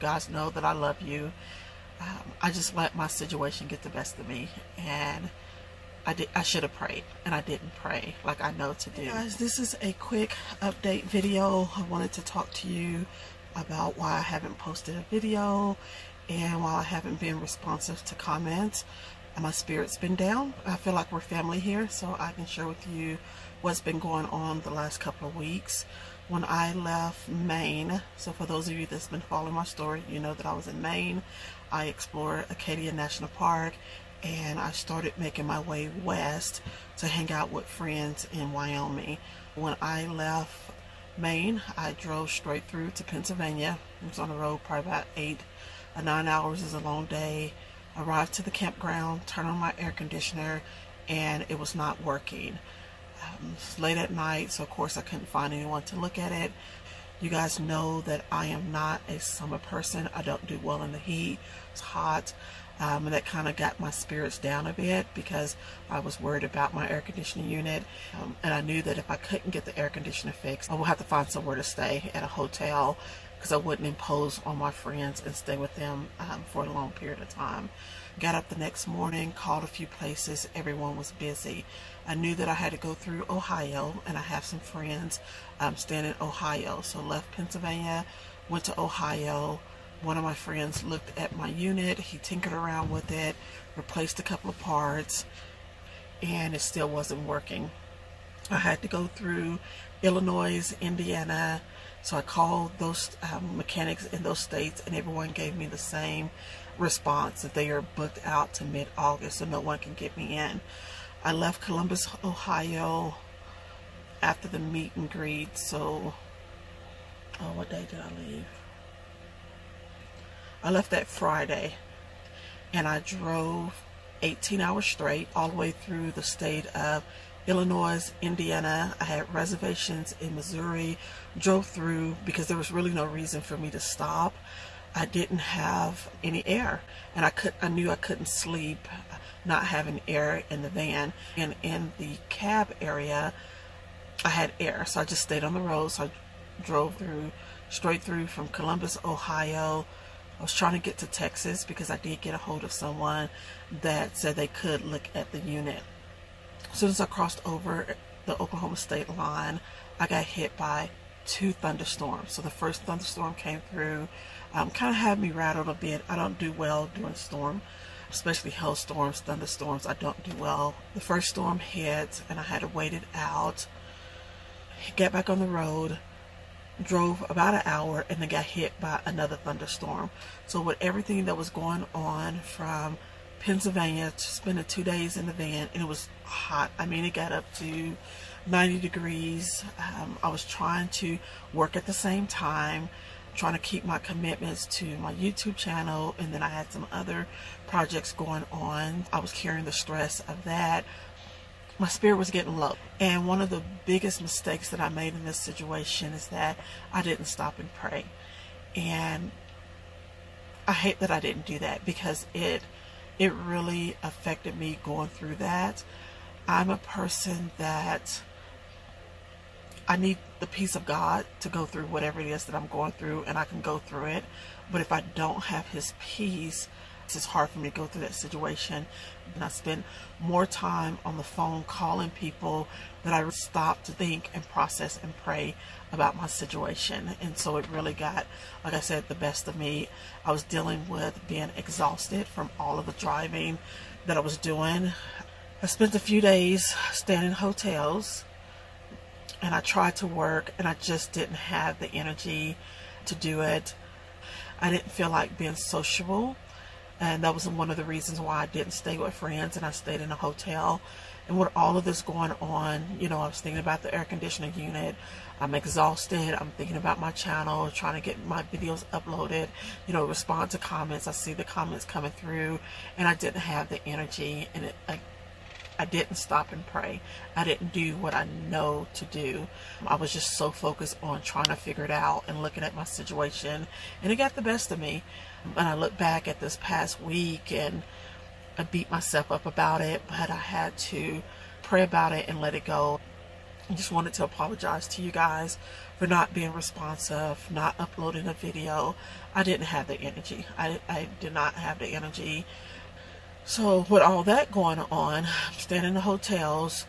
guys know that I love you. I just let my situation get the best of me, and I should have prayed, and I didn't pray like I know to do. Hey guys, this is a quick update video. I wanted to talk to you about why I haven't posted a video and why I haven't been responsive to comments. My spirit's been down. I feel like we're family here, so I can share with you what's been going on the last couple of weeks. When I left Maine, so for those of you that's been following my story, you know that I was in Maine. I explored Acadia National Park, and I started making my way west to hang out with friends in Wyoming. When I left Maine, I drove straight through to Pennsylvania. I was on the road probably about 8 or 9 hours. Is a long day. Arrived to the campground, turned on my air conditioner, and it was not working. It's late at night, so of course I couldn't find anyone to look at it. You guys know that I am not a summer person. I don't do well in the heat. It's hot. And that kind of got my spirits down a bit because I was worried about my air conditioning unit, and I knew that if I couldn't get the air conditioner fixed, I would have to find somewhere to stay at a hotel, because I wouldn't impose on my friends and stay with them for a long period of time. Got up the next morning, called a few places. Everyone was busy. I knew that I had to go through Ohio, and I have some friends staying in Ohio. So left Pennsylvania, went to Ohio. One of my friends looked at my unit. He tinkered around with it, replaced a couple of parts, and it still wasn't working. I had to go through Illinois, Indiana. So I called those mechanics in those states, and everyone gave me the same response, that they are booked out to mid-August, so no one can get me in. I left Columbus, Ohio after the meet and greet. So, what day did I leave? I left that Friday, and I drove 18 hours straight all the way through the state of Illinois, Indiana. I had reservations in Missouri, drove through because there was really no reason for me to stop. I didn't have any air, and I knew I couldn't sleep not having air in the van. And in the cab area, I had air, so I just stayed on the road. So I drove straight through from Columbus, Ohio. I was trying to get to Texas because I did get a hold of someone that said they could look at the unit. As soon as I crossed over the Oklahoma state line, I got hit by 2 thunderstorms. So the first thunderstorm came through, kind of had me rattled a bit. I don't do well during storm, especially hailstorms, thunderstorms. I don't do well. The first storm hit, and I had to wait it out, get back on the road, drove about an hour, and then got hit by another thunderstorm. So with everything that was going on from Pennsylvania to spending 2 days in the van, and it was hot. I mean, it got up to 90 degrees. I was trying to work at the same time, trying to keep my commitments to my YouTube channel, and then I had some other projects going on. I was carrying the stress of that. My spirit was getting low, and one of the biggest mistakes that I made in this situation is that I didn't stop and pray. And I hate that I didn't do that, because it really affected me going through that. I'm a person that I need the peace of God to go through whatever it is that I'm going through, and I can go through it. But if I don't have His peace, it's hard for me to go through that situation. And I spend more time on the phone calling people than I stop to think and process and pray about my situation. And so it really got, like I said, the best of me. I was dealing with being exhausted from all of the driving that I was doing. I spent a few days staying in hotels, and I tried to work, and I just didn't have the energy to do it. I didn't feel like being sociable, and that was one of the reasons why I didn't stay with friends, and I stayed in a hotel. And with all of this going on, you know, I was thinking about the air conditioning unit. I'm exhausted. I'm thinking about my channel, trying to get my videos uploaded, you know, respond to comments. I see the comments coming through, and I didn't have the energy, and I didn't stop and pray. I didn't do what I know to do. I was just so focused on trying to figure it out and looking at my situation, and it got the best of me. And I look back at this past week, and I beat myself up about it, but I had to pray about it and let it go. I just wanted to apologize to you guys for not being responsive, not uploading a video. I didn't have the energy. I did not have the energy. So with all that going on, I'm staying in the hotels.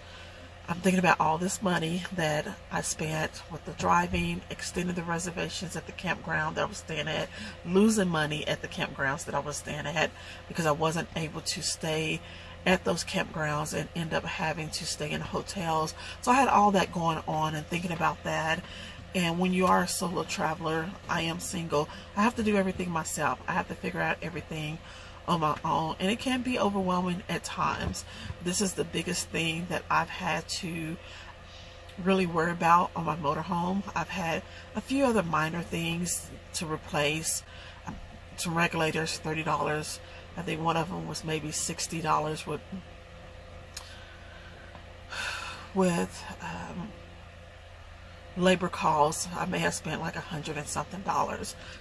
I'm thinking about all this money that I spent with the driving, extending the reservations at the campground that I was staying at, losing money at the campgrounds that I was staying at because I wasn't able to stay at those campgrounds and end up having to stay in hotels. So I had all that going on and thinking about that. And when you are a solo traveler, I am single, I have to do everything myself. I have to figure out everything on my own, and it can be overwhelming at times. This is the biggest thing that I've had to really worry about on my motorhome. I've had a few other minor things to replace. Some regulators, $30. I think one of them was maybe $60 with labor costs. I may have spent like $100 and something.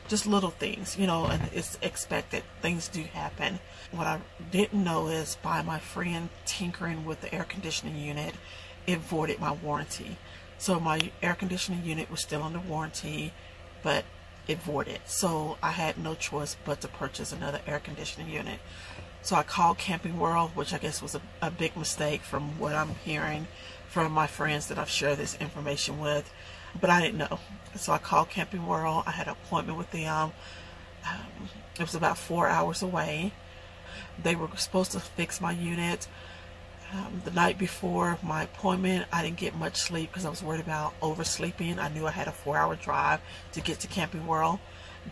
Just little things, you know, and it's expected. Things do happen. What I didn't know is by my friend tinkering with the air conditioning unit, it voided my warranty. So my air conditioning unit was still under warranty, but it voided. So I had no choice but to purchase another air conditioning unit. So I called Camping World, which I guess was a big mistake from what I'm hearing from my friends that I've shared this information with, but I didn't know. So I called Camping World. I had an appointment with them. It was about 4 hours away. They were supposed to fix my unit. The night before my appointment, I didn't get much sleep because I was worried about oversleeping. I knew I had a 4-hour drive to get to Camping World.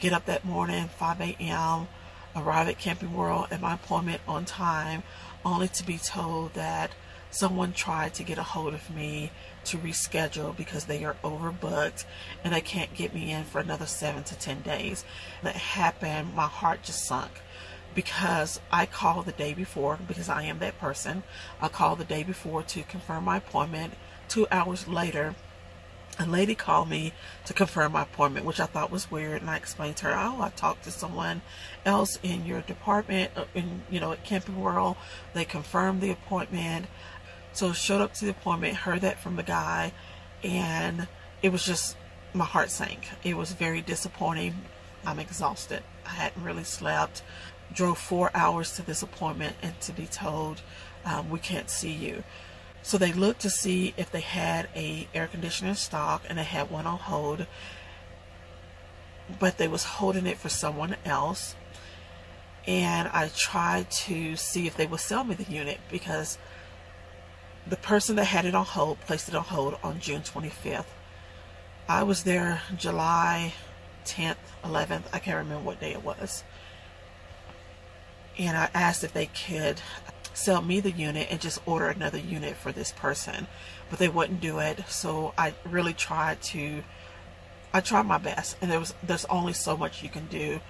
Get up that morning, 5 a.m., arrive at Camping World at my appointment on time, only to be told that someone tried to get a hold of me to reschedule because they are overbooked and they can't get me in for another 7 to 10 days. That happened, my heart just sunk because I called the day before, because I am that person. I called the day before to confirm my appointment. 2 hours later, a lady called me to confirm my appointment, which I thought was weird, and I explained to her, oh, I talked to someone else in your department, at Camping World. They confirmed the appointment. So showed up to the appointment, heard that from the guy, and it was just, my heart sank. It was very disappointing. I'm exhausted. I hadn't really slept. Drove 4 hours to this appointment and to be told, we can't see you. So they looked to see if they had a air conditioner in stock, and they had one on hold, but they was holding it for someone else. And I tried to see if they would sell me the unit, because the person that had it on hold placed it on hold on June 25th. I was there July 10th, 11th, I can't remember what day it was. And I asked if they could sell me the unit and just order another unit for this person, but they wouldn't do it. So I really tried my best, and there's only so much you can do.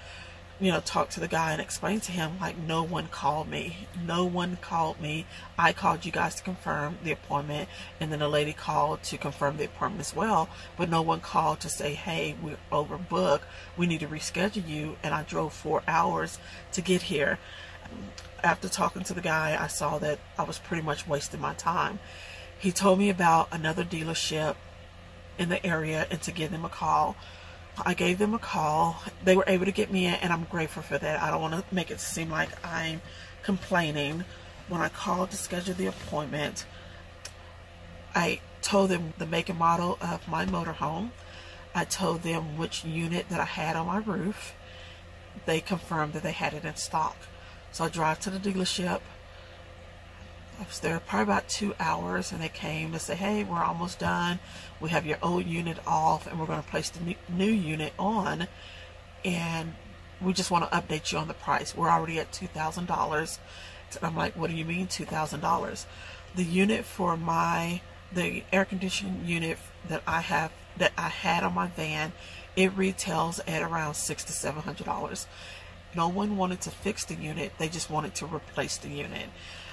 Talk to the guy and explain to him, like, no one called me. No one called me. I called you guys to confirm the appointment, and then a lady called to confirm the appointment as well, but no one called to say, hey, we're overbooked, we need to reschedule you. And I drove 4 hours to get here. After talking to the guy, I saw that I was pretty much wasting my time. He told me about another dealership in the area and to give them a call. I gave them a call. They were able to get me in, and I'm grateful for that. I don't want to make it seem like I'm complaining. When I called to schedule the appointment, I told them the make and model of my motorhome. I told them which unit that I had on my roof. They confirmed that they had it in stock. So I drive to the dealership. I was there probably about 2 hours, and they came to say, hey, we're almost done. We have your old unit off, and we're going to place the new unit on, and we just want to update you on the price. We're already at $2,000. I'm like, what do you mean $2,000? The unit for the air conditioning unit that I had on my van, it retails at around $600 to $700. No one wanted to fix the unit. They just wanted to replace the unit.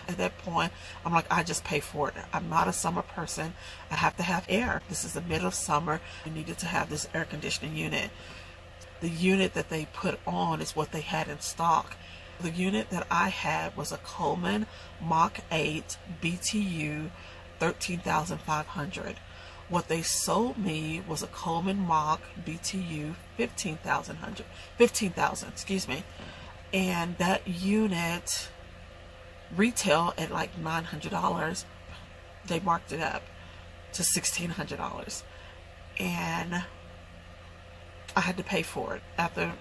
At that point, I'm like, I just pay for it. I'm not a summer person. I have to have air. This is the middle of summer. I needed to have this air conditioning unit. The unit that they put on is what they had in stock. The unit that I had was a Coleman Mach 8 BTU 13,500. What they sold me was a Coleman Mach BTU 15,000, excuse me. And that unit retail at like $900. They marked it up to $1,600. And I had to pay for it after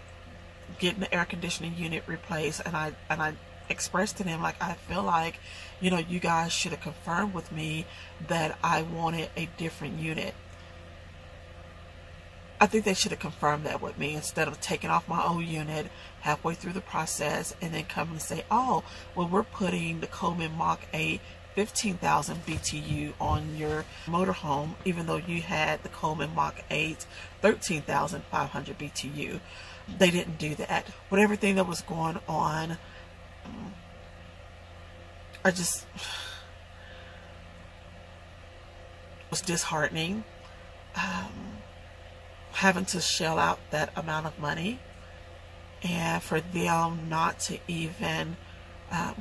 getting the air conditioning unit replaced. And I expressed to them, like, I feel like, you know, you guys should have confirmed with me that I wanted a different unit. I think they should have confirmed that with me instead of taking off my old unit halfway through the process and then coming and say, oh, well, we're putting the Coleman Mach 8 15,000 BTU on your motorhome, even though you had the Coleman Mach 8 13,500 BTU. They didn't do that. With everything that was going on, I just was disheartening. Having to shell out that amount of money, and for them not to even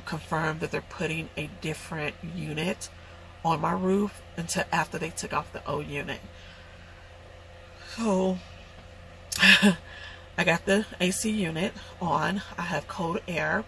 confirm that they're putting a different unit on my roof until after they took off the old unit. So I got the AC unit on. I have cold air.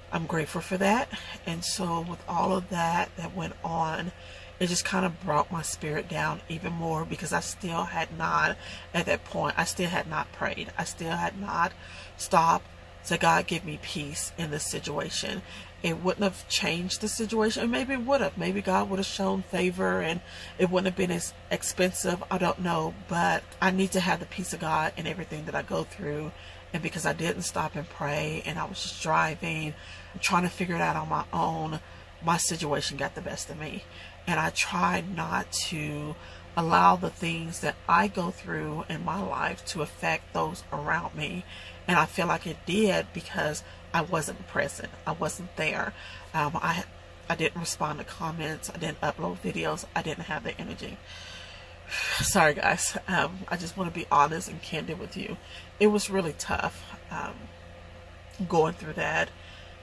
I'm grateful for that. And so with all of that went on, it just kind of brought my spirit down even more, because I still had not, at that point, I still had not prayed. I still had not stopped to God, give me peace in this situation. It wouldn't have changed the situation. Maybe it would have. Maybe God would have shown favor and it wouldn't have been as expensive. I don't know. But I need to have the peace of God in everything that I go through. And because I didn't stop and pray, and I was just driving, trying to figure it out on my own, my situation got the best of me. And I tried not to allow the things that I go through in my life to affect those around me. And I feel like it did, because I wasn't present. I wasn't there. I didn't respond to comments. I didn't upload videos. I didn't have the energy. Sorry, guys. I just want to be honest and candid with you. It was really tough going through that.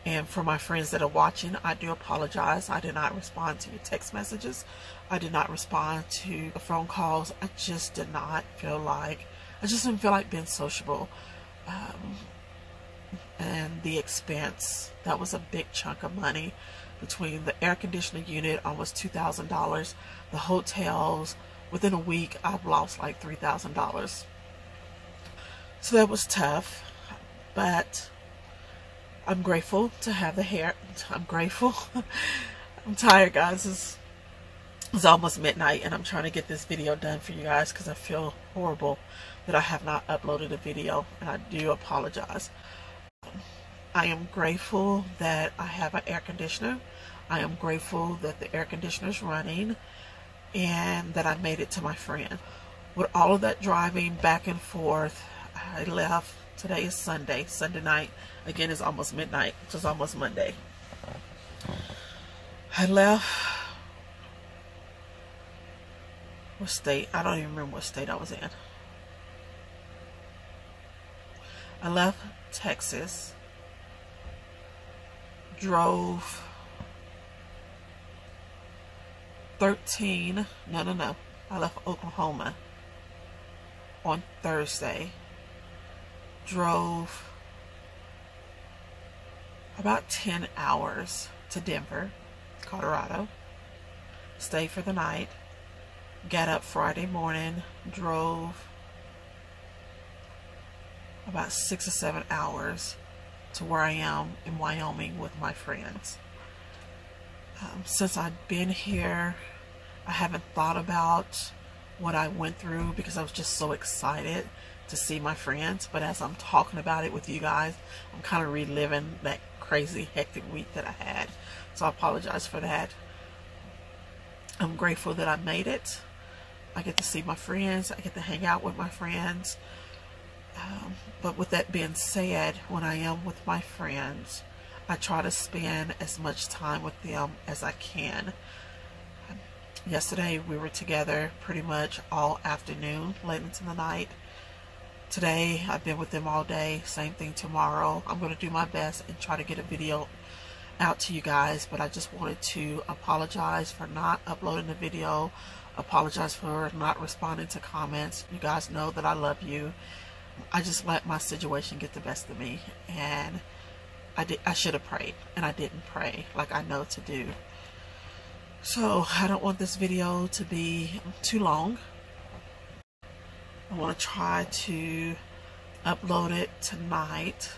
And for my friends that are watching, I do apologize. I did not respond to your text messages. I did not respond to the phone calls. I just didn't feel like being sociable. And the expense, that was a big chunk of money, between the air conditioning unit, almost $2,000, the hotels. Within a week, I've lost like $3,000. So that was tough, but I'm grateful to have the hair. I'm grateful. I'm tired, guys. It's almost midnight, and I'm trying to get this video done for you guys because I feel horrible that I have not uploaded a video, and I do apologize. I am grateful that I have an air conditioner. I am grateful that the air conditioner is running and that I made it to my friend. With all of that driving back and forth, I left. Today is Sunday night. Again, it's almost midnight, which is almost Monday. I left. What state? I don't even remember what state I was in. I left Texas, drove 13, no. I left Oklahoma on Thursday, drove about 10 hours to Denver, Colorado, stayed for the night, got up Friday morning, drove about 6 or 7 hours to where I am in Wyoming with my friends. Since I've been here, I haven't thought about what I went through because I was just so excited to see my friends. But as I'm talking about it with you guys, I'm kind of reliving that crazy hectic week that I had. So I apologize for that. I'm grateful that I made it. I get to see my friends. I get to hang out with my friends. But with that being said, when I am with my friends, I try to spend as much time with them as I can. Yesterday we were together pretty much all afternoon, late into the night. Today I've been with them all day. Same thing tomorrow. I'm going to do my best and try to get a video out to you guys, but I just wanted to apologize for not uploading the video apologize for not responding to comments. You guys know that I love you. I just let my situation get the best of me, and I should have prayed, and I didn't pray like I know to do. So I don't want this video to be too long. I want to try to upload it tonight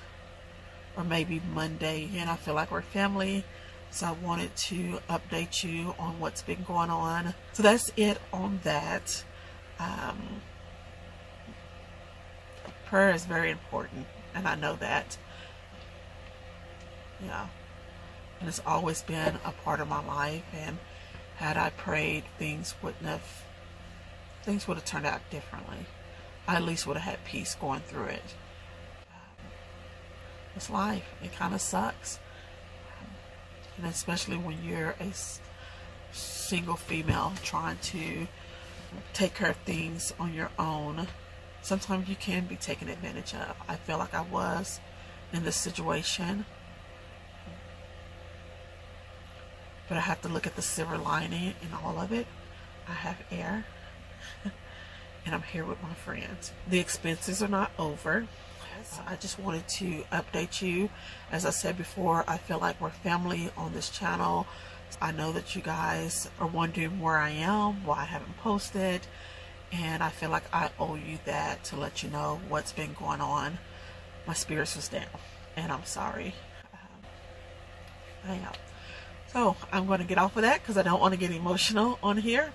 or maybe Monday. And I feel like we're family, so I wanted to update you on what's been going on. So that's it on that. Prayer is very important, and I know that. Yeah, and it's always been a part of my life, and had I prayed, things would have turned out differently. I at least would have had peace going through it. It's life. It kind of sucks, and especially when you're a single female trying to take care of things on your own. Sometimes you can be taken advantage of. I feel like I was in this situation. But I have to look at the silver lining in all of it. I have air. And I'm here with my friends. The expenses are not over. So I just wanted to update you. As I said before, I feel like we're family on this channel. I know that you guys are wondering where I am, why I haven't posted. And I feel like I owe you that, to let you know what's been going on. My spirits was down, and I'm sorry. I am. So I'm going to get off of that because I don't want to get emotional on here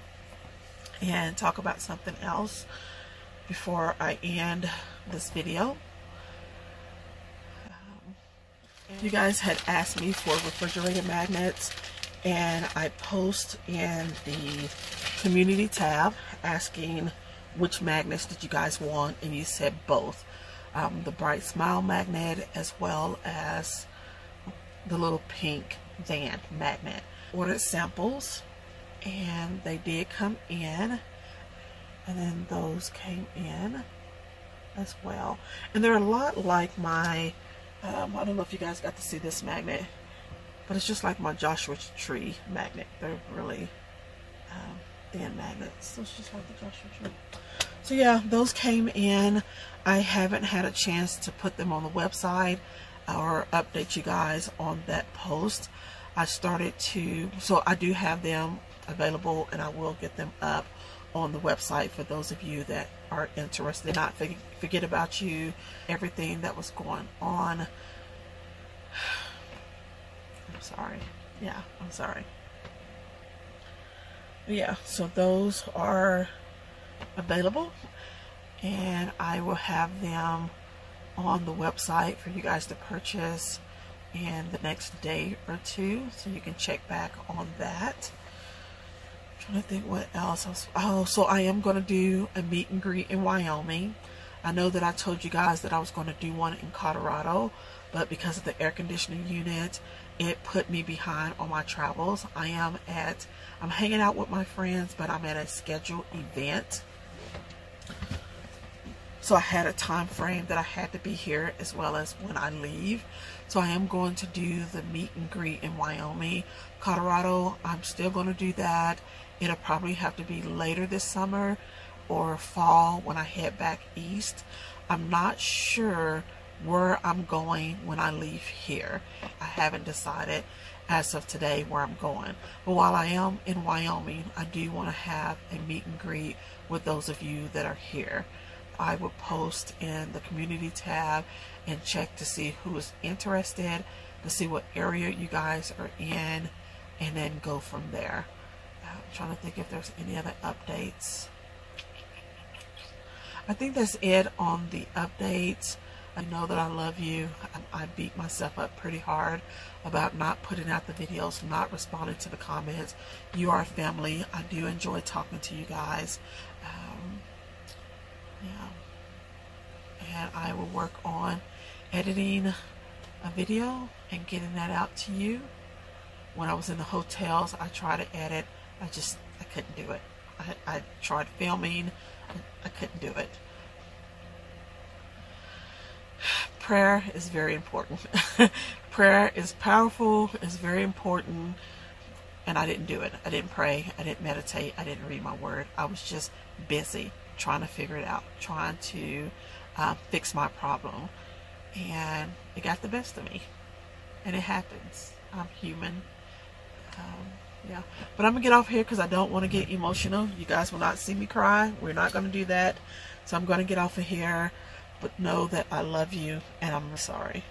and talk about something else before I end this video. You guys had asked me for refrigerator magnets, and I post in the community tab asking which magnets did you guys want, and you said both. The bright smile magnet as well as the little pink van magnet. Ordered samples, and they did come in, and then those came in as well. And they're a lot like my I don't know if you guys got to see this magnet, but it's just like my Joshua tree magnet. They're really thin magnets, so it's just like the Joshua tree. So yeah, those came in. I haven't had a chance to put them on the website or update you guys on that post. I started to, so I do have them available, and I will get them up on the website for those of you that are interested. Not forget about you, everything that was going on. I'm sorry. Yeah, I'm sorry. Yeah, so those are available, and I will have them on the website for you guys to purchase in the next day or two, so you can check back on that. I'm trying to think what else. Oh, so I am going to do a meet and greet in Wyoming. I know that I told you guys that I was going to do one in Colorado, but because of the air conditioning unit, it put me behind on my travels. I'm hanging out with my friends, but I'm at a scheduled event. So I had a time frame that I had to be here, as well as when I leave. So I am going to do the meet and greet in Wyoming. Colorado, I'm still going to do that. It'll probably have to be later this summer or fall when I head back east. I'm not sure where I'm going when I leave here. I haven't decided as of today where I'm going. But while I am in Wyoming, I do want to have a meet and greet with those of you that are here. I will post in the community tab and check to see who is interested, to see what area you guys are in, and then go from there. I'm trying to think if there's any other updates. I think that's it on the updates. I know that I love you. I beat myself up pretty hard about not putting out the videos, not responding to the comments. You are family. I do enjoy talking to you guys. Yeah. And I will work on editing a video and getting that out to you. When I was in the hotels, I tried to edit. I couldn't do it. I tried filming. I couldn't do it. Prayer is very important. Prayer is powerful. It's very important. and I didn't do it. I didn't pray. I didn't meditate. I didn't read my word. I was just busy trying to figure it out, trying to fix my problem. And it got the best of me. And it happens. I'm human. Yeah. But I'm going to get off here because I don't want to get emotional. You guys will not see me cry. We're not going to do that. So I'm going to get off of here. But know that I love you and I'm sorry.